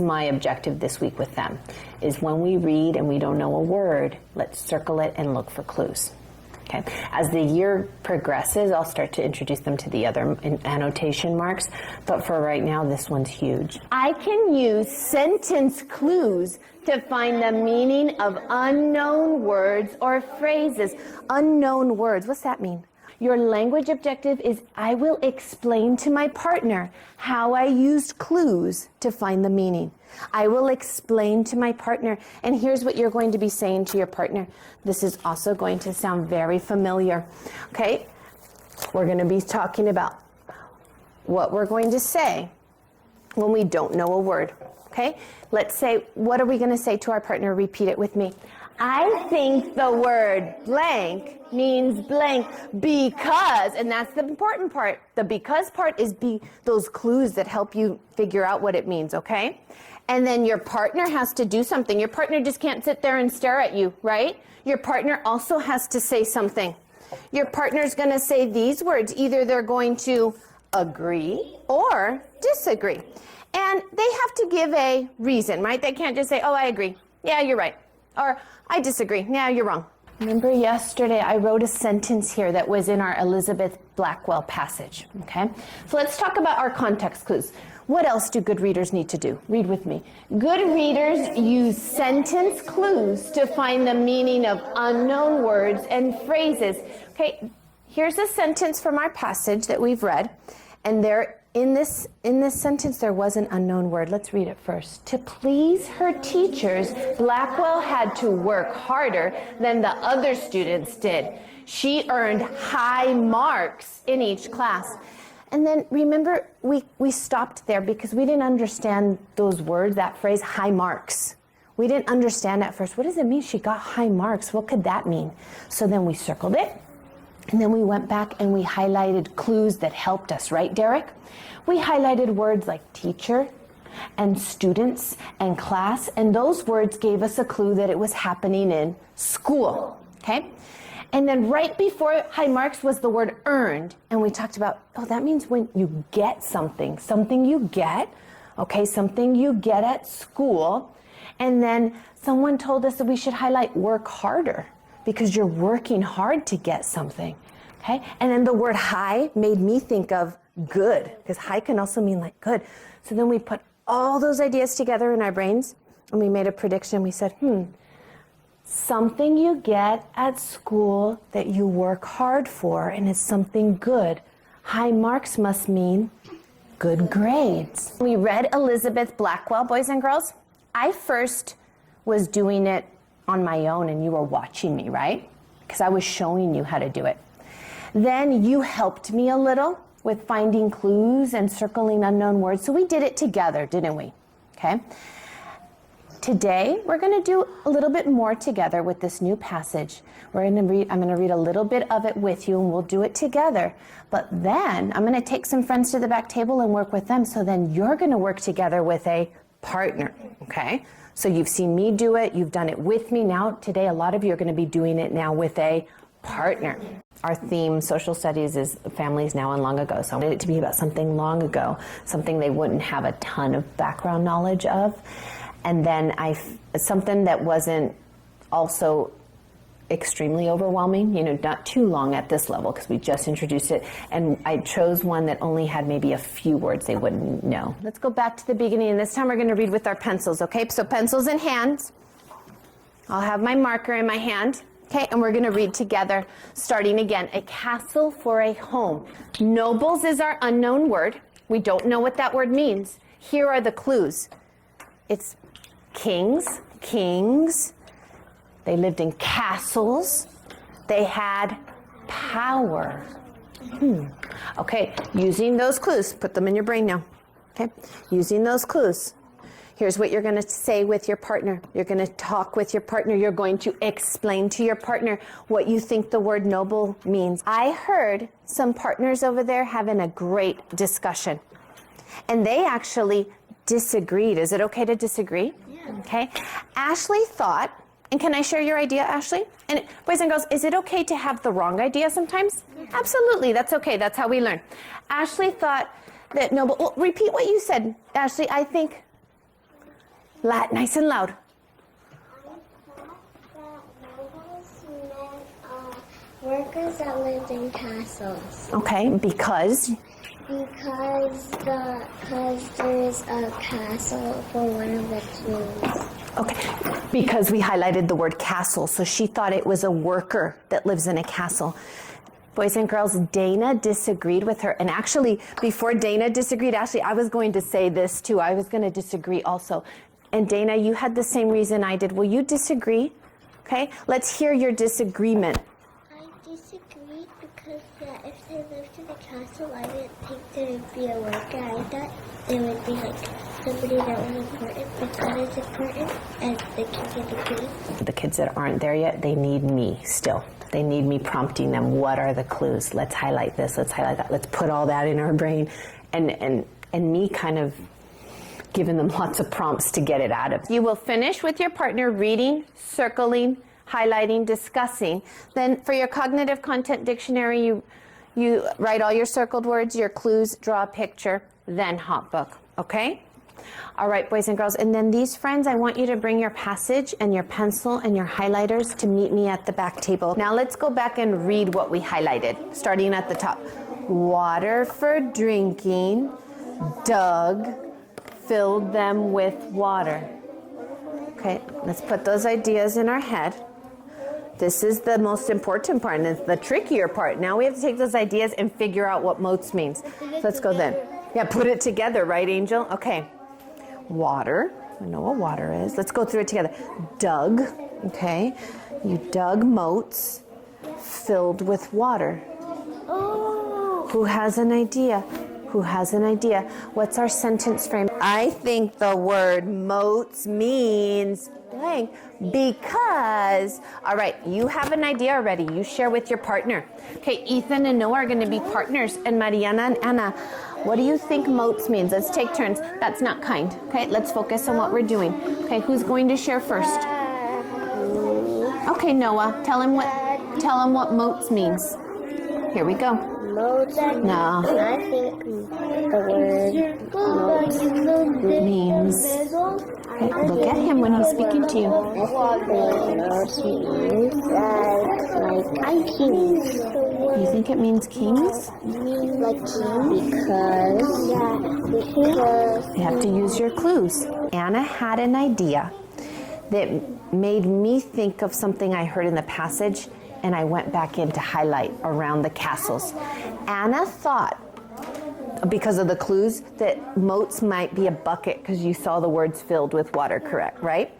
my objective this week with them, is when we read and we don't know a word, let's circle it and look for clues. Okay. As the year progresses, I'll start to introduce them to the other annotation marks, but for right now, this one's huge. I can use sentence clues to find the meaning of unknown words or phrases. Unknown words, what's that mean? Your language objective is I will explain to my partner how I used clues to find the meaning. I will explain to my partner, and here's what you're going to be saying to your partner. This is also going to sound very familiar, okay? We're going to be talking about what we're going to say when we don't know a word, okay? Let's say, what are we going to say to our partner? Repeat it with me. I think the word blank means blank because, and that's the important part. The because part is those clues that help you figure out what it means, okay? And then your partner has to do something. Your partner just can't sit there and stare at you, right? Your partner also has to say something. Your partner's going to say these words. Either they're going to agree or disagree. And they have to give a reason, right? They can't just say, oh, I agree. Yeah, you're right. Or, I disagree. Yeah, you're wrong. Remember yesterday I wrote a sentence here that was in our Elizabeth Blackwell passage, okay? So let's talk about our context clues. What else do good readers need to do? Read with me. Good readers use sentence clues to find the meaning of unknown words and phrases. Okay, here's a sentence from our passage that we've read, and there in this sentence, there was an unknown word. Let's read it first. To please her teachers, Blackwell had to work harder than the other students did. She earned high marks in each class. And then remember, we stopped there because we didn't understand those words, that phrase, high marks. We didn't understand at first. What does it mean she got high marks? What could that mean? So then we circled it. And then we went back and we highlighted clues that helped us, right, Derek? We highlighted words like teacher and students and class, and those words gave us a clue that it was happening in school, okay? And then right before high marks was the word earned, and we talked about, oh, that means when you get something you get, okay, something you get at school. And then someone told us that we should highlight work harder, because you're working hard to get something, okay? And then the word high made me think of good, because high can also mean like good. So then we put all those ideas together in our brains, and we made a prediction. We said, something you get at school that you work hard for, and it's something good. High marks must mean good grades. We read Elizabeth Blackwell, boys and girls. I first was doing it on my own, and you were watching me, right? Because I was showing you how to do it. Then you helped me a little with finding clues and circling unknown words. So we did it together, didn't we? Okay. Today, we're going to do a little bit more together with this new passage. I'm going to read a little bit of it with you, and we'll do it together. But then I'm going to take some friends to the back table and work with them. So then you're going to work together with a partner, okay? So you've seen me do it, you've done it with me. Now, today, a lot of you are going to be doing it now with a partner. Our theme, social studies, is families now and long ago. So I wanted it to be about something long ago, something they wouldn't have a ton of background knowledge of. And then something that wasn't also extremely overwhelming, not too long at this level, because we just introduced it. And I chose one that only had maybe a few words they wouldn't know. Let's go back to the beginning, and this time we're going to read with our pencils, okay? So pencils in hand. I'll have my marker in my hand, okay? And we're going to read together, starting again. A castle for a home. Nobles is our unknown word. We don't know what that word means. Here are the clues. It's kings. They lived in castles. They had power. Okay, using those clues, put them in your brain now. Okay, using those clues. Here's what you're going to say with your partner. You're going to talk with your partner. You're going to explain to your partner what you think the word noble means. I heard some partners over there having a great discussion, and they actually disagreed. Is it okay to disagree? Yeah. Okay. Ashley thought, and can I share your idea, Ashley? And boys and girls, is it okay to have the wrong idea sometimes? Absolutely, that's okay. That's how we learn. Ashley thought that noble, repeat what you said, Ashley. I think Nice and loud. Workers that lived in castles. Okay, because? Because there's a castle for one of the kings. Okay, because we highlighted the word castle, so she thought it was a worker that lives in a castle. Boys and girls, Dana disagreed with her. And actually, before Dana disagreed, actually, I was going to say this too. I was going to disagree also. And Dana, you had the same reason I did. Will you disagree? Okay, let's hear your disagreement. I disagree because if they lived in a castle, I didn't think they would be a worker. I thought they would be like somebody that was important, but God is important as the king and the queen. The kids that aren't there yet, they need me still. They need me prompting them. What are the clues? Let's highlight this. Let's highlight that. Let's put all that in our brain, and me kind of giving them lots of prompts to get it out of. You will finish with your partner reading, circling, highlighting, discussing. Then for your cognitive content dictionary, you write all your circled words, your clues, draw a picture, then hot book. Okay? All right, boys and girls. And then these friends, I want you to bring your passage and your pencil and your highlighters to meet me at the back table. Now let's go back and read what we highlighted, starting at the top. Water for drinking, dug, filled them with water. Okay, let's put those ideas in our head. This is the most important part, and it's the trickier part. Now we have to take those ideas and figure out what moats means. So let's go then. Yeah, put it together, right, Angel? Okay. Water. I know what water is. Let's go through it together. Dug. Okay. You dug moats filled with water. Oh. Who has an idea? Who has an idea? What's our sentence frame? I think the word moats means blank because, all right, you have an idea already. You share with your partner. Okay, Ethan and Noah are going to be partners, and Mariana and Anna, what do you think moats means? Let's take turns. That's not kind. Okay, let's focus on what we're doing. Okay, who's going to share first? Okay, Noah, tell him what moats means. Here we go. Moats. No. I think the word moats Means. Okay, look at him when he's speaking to you. Moats means like kings. You think it means kings? Like king because You have to use your clues. Anna had an idea that made me think of something I heard in the passage, and I went back in to highlight around the castles. Anna thought, because of the clues, that moats might be a bucket because you saw the words filled with water, correct, right?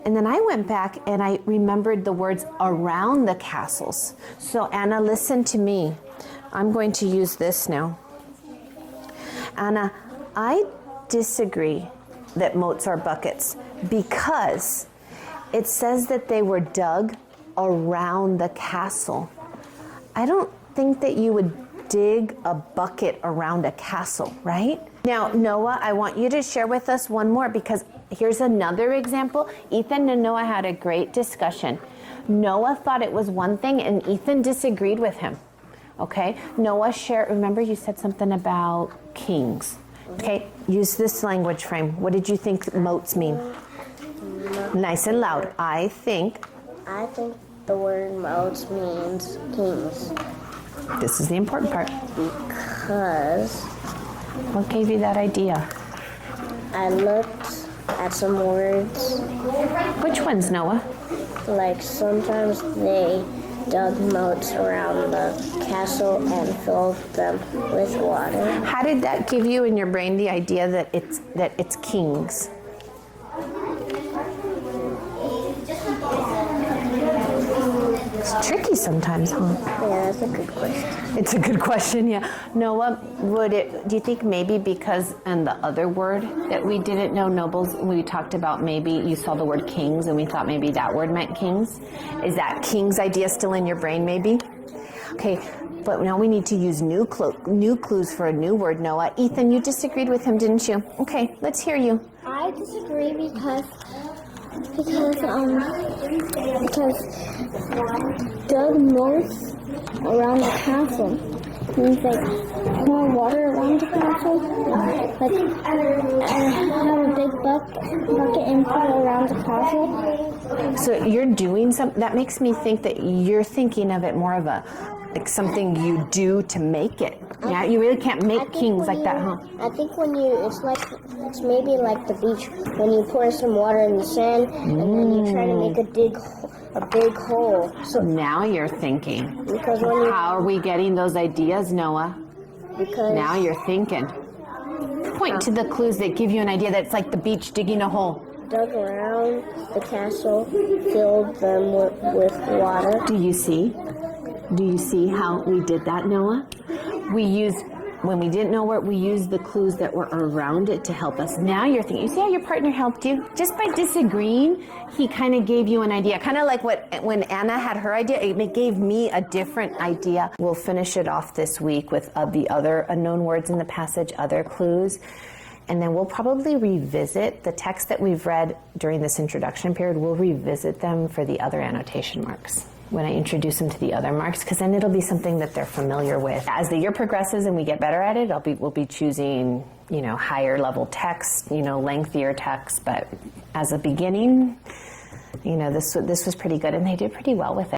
And then I went back and I remembered the words around the castles. So Anna, listen to me. I'm going to use this now. Anna, I disagree that moats are buckets because it says that they were dug around the castle. I don't think that you would dig a bucket around a castle, right? Now, Noah, I want you to share with us one more because here's another example. Ethan and Noah had a great discussion. Noah thought it was one thing and Ethan disagreed with him. Okay, Noah, share, remember you said something about kings. Okay, use this language frame. What did you think moats mean? Nice and loud. I think the word moats means kings. This is the important part. Because What gave you that idea? I looked at some words, Which ones, Noah? like sometimes they dug moats around the castle and filled them with water. How did that give you in your brain the idea that it's kings? It's tricky sometimes, huh? Yeah, that's a good question. It's a good question, yeah. Noah, do you think maybe because, and the other word that we didn't know, nobles, we talked about maybe you saw the word kings and we thought maybe that word meant kings? Is that king's idea still in your brain maybe? Okay, but now we need to use new clues for a new word, Noah. Ethan, you disagreed with him, didn't you? Okay, let's hear you. I disagree because dug moats around the castle means like pour water around the castle. Like have a big bucket and put it around the castle. So you're doing something that makes me think that you're thinking of it more of a like something you do to make it. Yeah, you really can't make kings like that, huh? I think when it's maybe like the beach when you pour some water in the sand and then you try to make a big hole. So now you're thinking. Because how are we getting those ideas, Noah? Because now you're thinking. Point to the clues that give you an idea that it's like the beach digging a hole. Dug around the castle, filled them with water. Do you see? Do you see how we did that, Noah? When we didn't know where, we used the clues that were around it to help us. Now you're thinking, you see how your partner helped you? Just by disagreeing, he kind of gave you an idea. Kind of like when Anna had her idea, it gave me a different idea. We'll finish it off this week with the other unknown words in the passage, other clues. And then we'll probably revisit the text that we've read during this introduction period. We'll revisit them for the other annotation marks when I introduce them to the other marks, because then it'll be something that they're familiar with. As the year progresses and we get better at it, we'll be choosing, higher level text, lengthier text. But as a beginning, this was pretty good, and they did pretty well with it.